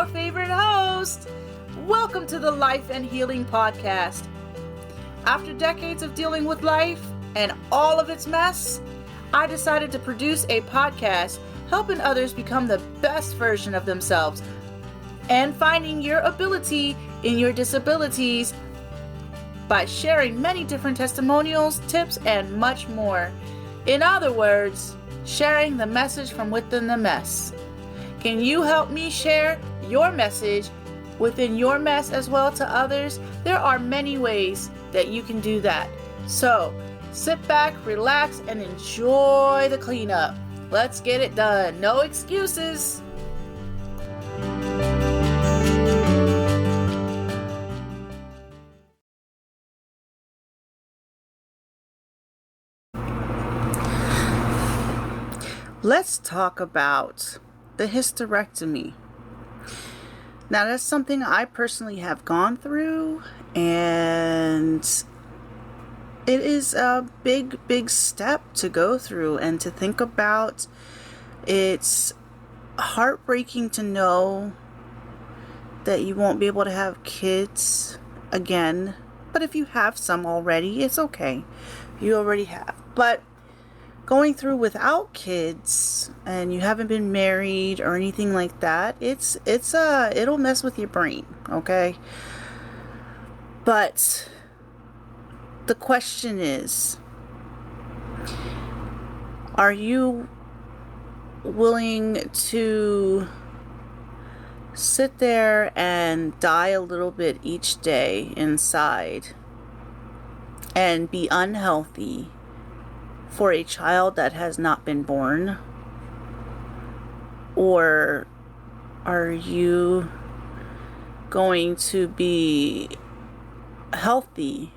your favorite host. Welcome to the Life and Healing Podcast. After decades of dealing with life and all of its mess, I decided to produce a podcast helping others become the best version of themselves and finding your ability in your disabilities by sharing many different testimonials, tips, and much more. In other words, sharing the message from within the mess. Can you help me share your message within your mess as well to others? There are many ways that you can do that. So sit back, relax, and enjoy the cleanup. Let's get it done. No excuses. Let's talk about the hysterectomy. Now, that's something I personally have gone through, and it is a big step to go through and to think about. It's heartbreaking to know that you won't be able to have kids again, but if you have some already, it's okay. You already have. But going through without kids and you haven't been married or anything like that, it'll mess with your brain, okay? But the question is, are you willing to sit there and die a little bit each day inside and be unhealthy for a child that has not been born? Or are you going to be healthy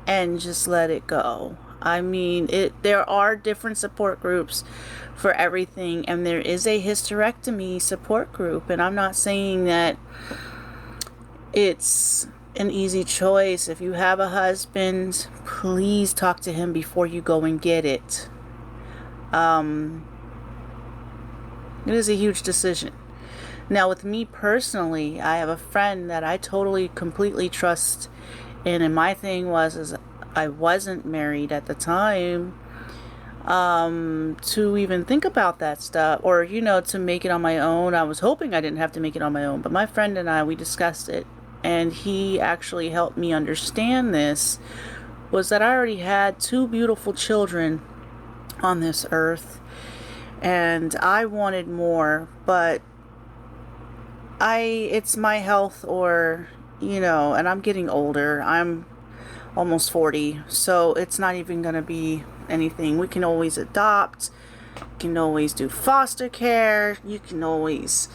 and just let it go? I mean, there are different support groups for everything, and there is a hysterectomy support group, and I'm not saying that it's an easy choice. If you have a husband, please talk to him before you go and get it. It is a huge decision. Now, with me personally, I have a friend that I totally, completely trust, and my thing was I wasn't married at the time to even think about that stuff, or to make it on my own. I was hoping I didn't have to make it on my own, but my friend and I, we discussed it. And he actually helped me understand this, was that I already had 2 beautiful children on this earth, and I wanted more, but it's my health or, and I'm getting older. I'm almost 40, so it's not even going to be anything. We can always adopt, you can always do foster care, you can always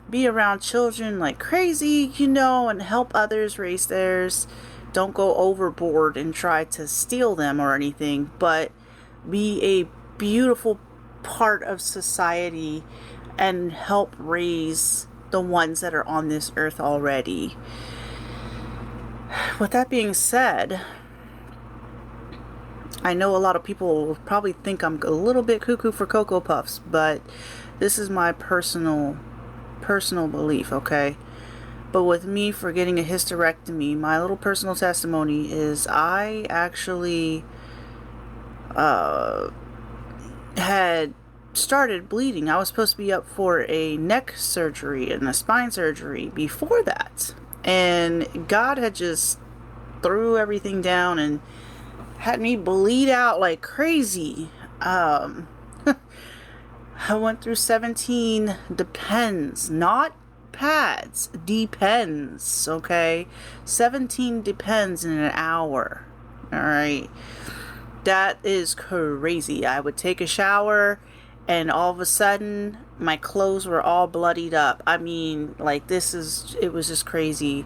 be around children like crazy, and help others raise theirs. Don't go overboard and try to steal them or anything, but be a beautiful part of society and help raise the ones that are on this earth already. With that being said, I know a lot of people will probably think I'm a little bit cuckoo for Cocoa Puffs, but this is my personal belief, okay? But with me for getting a hysterectomy, my little personal testimony is I actually had started bleeding. I was supposed to be up for a neck surgery and a spine surgery before that, and God had just threw everything down and had me bleed out like crazy. I went through 17 depends, not pads, depends, okay? 17 depends in an hour, all right? That is crazy. I would take a shower, and all of a sudden, my clothes were all bloodied up. I mean, like, it was just crazy.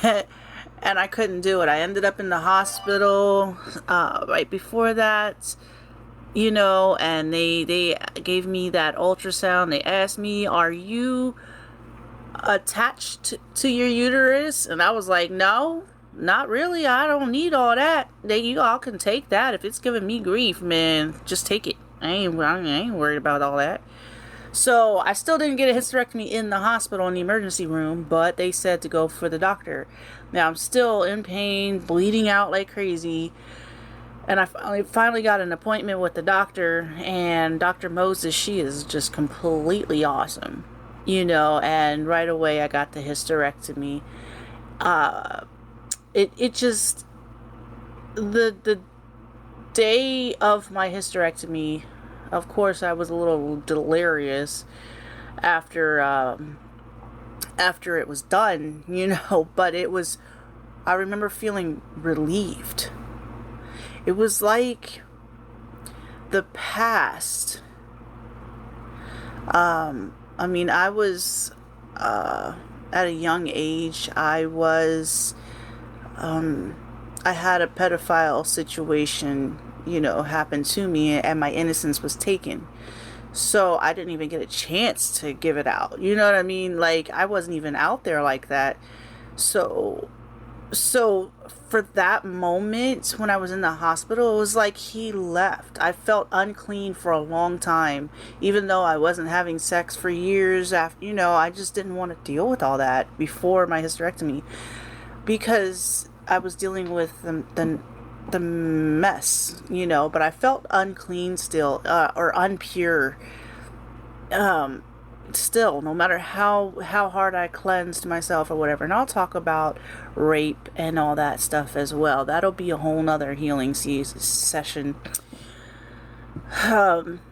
And I couldn't do it. I ended up in the hospital right before that. And they gave me that ultrasound. They asked me, are you attached to your uterus? And I was like, no, not really. I don't need all that. You all can take that. If it's giving me grief, man, just take it. I ain't worried about all that. So I still didn't get a hysterectomy in the hospital in the emergency room, but they said to go for the doctor. Now I'm still in pain, bleeding out like crazy. And I finally got an appointment with the doctor, and Dr. Moses, she is just completely awesome, and right away I got the hysterectomy. It just, the day of my hysterectomy, of course I was a little delirious after it was done, but I remember feeling relieved. It was like the past. I was at a young age. I had a pedophile situation, happen to me, and my innocence was taken. So I didn't even get a chance to give it out. You know what I mean? Like, I wasn't even out there like that. So for that moment when I was in the hospital, it was like he left. I felt unclean for a long time, even though I wasn't having sex for years after, I just didn't want to deal with all that before my hysterectomy, because I was dealing with the mess, but I felt unclean still, or unpure, still, no matter how hard I cleansed myself or whatever. And I'll talk about rape and all that stuff as well. That'll be a whole nother healing session.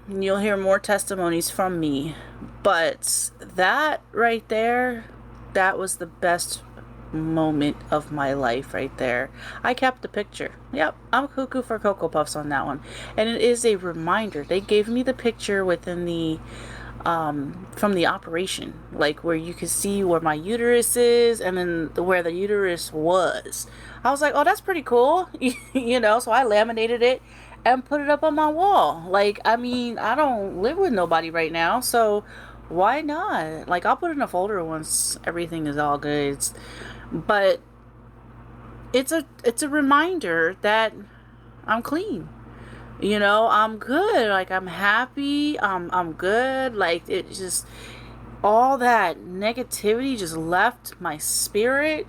You'll hear more testimonies from me, but that right there, that was the best moment of my life right there. I kept the picture. Yep, I'm cuckoo for Cocoa Puffs on that one. And it is a reminder. They gave me the picture within the from the operation, like where you could see where my uterus is and then where the uterus was. I was like, oh, that's pretty cool. So I laminated it and put it up on my wall. Like, I don't live with nobody right now, so why not? Like, I'll put it in a folder once everything is all good. But it's a reminder that I'm clean. I'm good. Like, I'm happy. I'm good. Like, it just, all that negativity just left my spirit,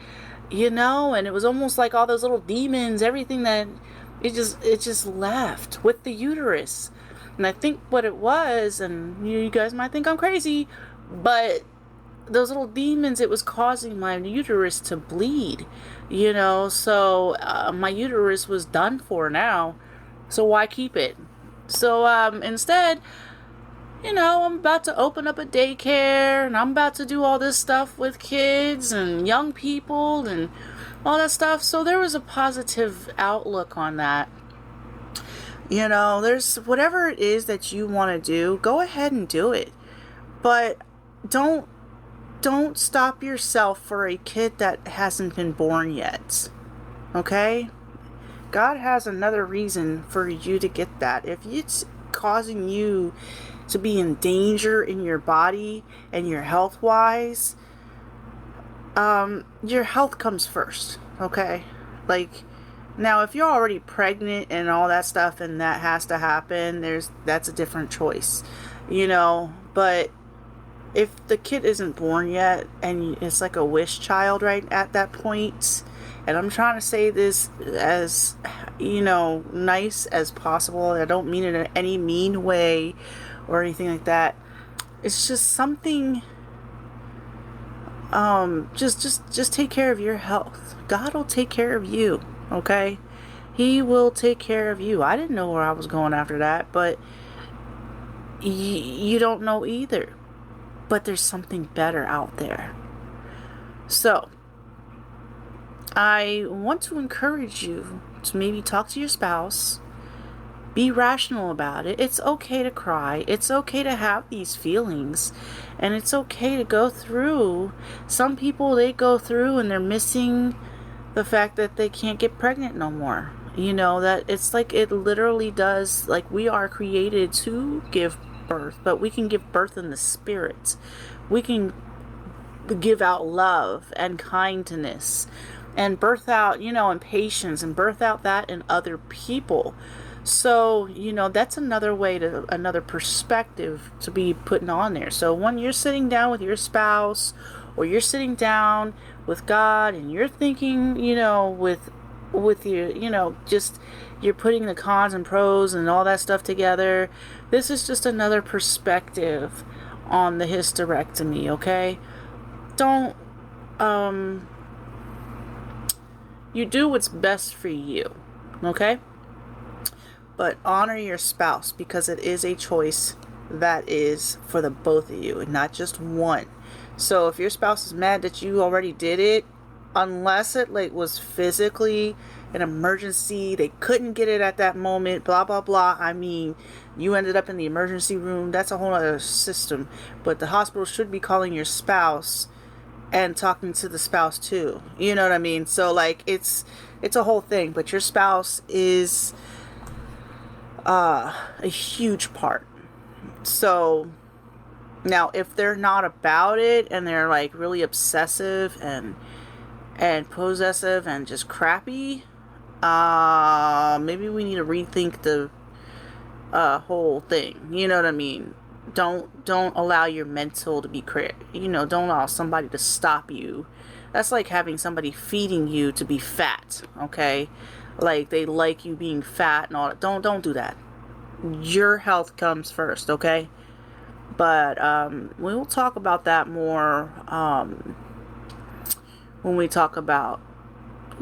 and it was almost like all those little demons, everything that it just left with the uterus. And I think what it was, and you guys might think I'm crazy, but those little demons, it was causing my uterus to bleed, so my uterus was done for now. So why keep it? So instead, I'm about to open up a daycare, and I'm about to do all this stuff with kids and young people and all that stuff. So there was a positive outlook on that. There's whatever it is that you want to do, go ahead and do it. But don't stop yourself for a kid that hasn't been born yet. Okay? God has another reason for you to get that. If it's causing you to be in danger in your body and your health wise, your health comes first, okay? Like, now if you're already pregnant and all that stuff and that has to happen, that's a different choice, but if the kid isn't born yet and it's like a wish child right at that point, and I'm trying to say this as, nice as possible. I don't mean it in any mean way or anything like that. It's just something, just take care of your health. God will take care of you, okay? He will take care of you. I didn't know where I was going after that, but you don't know either. But there's something better out there. So, I want to encourage you to maybe talk to your spouse. Be rational about it. It's okay to cry. It's okay to have these feelings. And it's okay to go through. Some people, they go through and they're missing the fact that they can't get pregnant no more. That it's like it literally does, like, we are created to give birth, but we can give birth in the spirit. We can give out love and kindness and birth out, and patience, and birth out that in other people. So, that's another perspective to be putting on there. So when you're sitting down with your spouse, or you're sitting down with God, and you're thinking, with your, just you're putting the cons and pros and all that stuff together. This is just another perspective on the hysterectomy, okay? Don't you do what's best for you, okay? But honor your spouse, because it is a choice that is for the both of you and not just one. So if your spouse is mad that you already did it, unless it was physically an emergency, they couldn't get it at that moment, blah blah blah. I mean, you ended up in the emergency room, that's a whole other system. But the hospital should be calling your spouse and talking to the spouse too. You know what I mean? So it's a whole thing. But your spouse is a huge part. So now, if they're not about it and they're really obsessive and possessive and just crappy, maybe we need to rethink the whole thing. You know what I mean? Don't allow your mental to be don't allow somebody to stop you. That's like having somebody feeding you to be fat, okay? They like you being fat and all that. Don't do that. Your health comes first, okay? But we will talk about that more when we talk about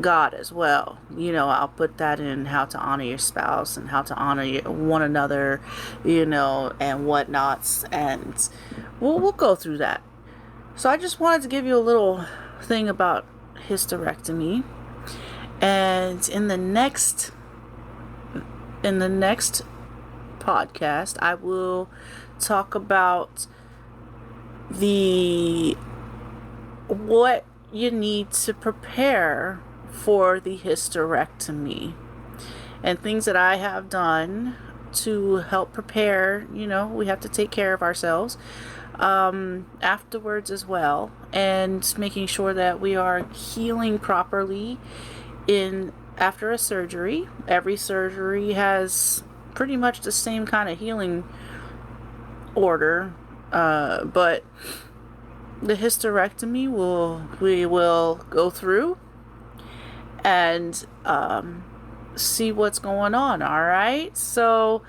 God as well. I'll put that in how to honor your spouse and how to honor one another, and whatnots, and we'll go through that. So I just wanted to give you a little thing about hysterectomy, and in the next podcast I will talk about what you need to prepare for the hysterectomy and things that I have done to help prepare. We have to take care of ourselves afterwards as well, and making sure that we are healing properly after a surgery. Every surgery has pretty much the same kind of healing order, but the hysterectomy we will go through and see what's going on. All right, so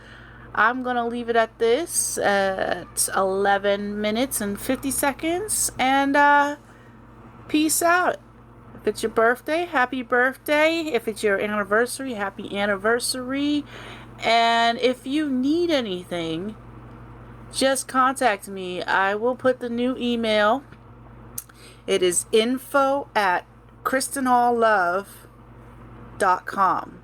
I'm gonna leave it at this at 11 minutes and 50 seconds, and peace out. If it's your birthday, happy birthday. If it's your anniversary, happy anniversary. And if you need anything, just contact me. I will put the new email. It is info@CHRISTINALLove.com.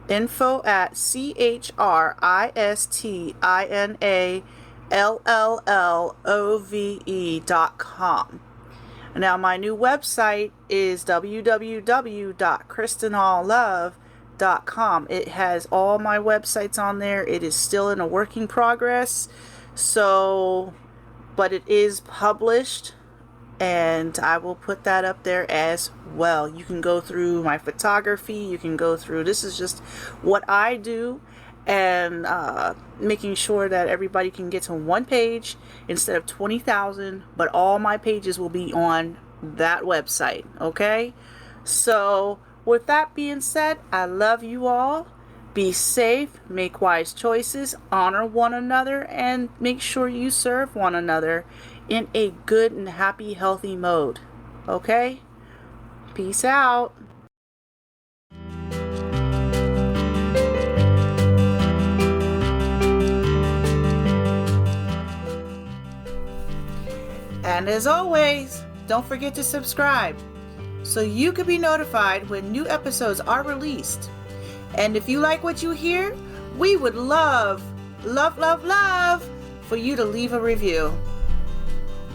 info@CHRISTINALLOVE.com. Now, my new website is www.CHRISTINALLove.com. It has all my websites on there. It is still in a working progress. But it is published, and I will put that up there as well. You can go through my photography. You can go through, this is just what I do, and making sure that everybody can get to one page instead of 20,000, but all my pages will be on that website, okay? So with that being said, I love you all. Be safe, make wise choices, honor one another, and make sure you serve one another in a good and happy, healthy mode. Okay? Peace out. And as always, don't forget to subscribe so you can be notified when new episodes are released. And if you like what you hear, we would love for you to leave a review.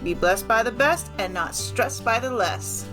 Be blessed by the best and not stressed by the less.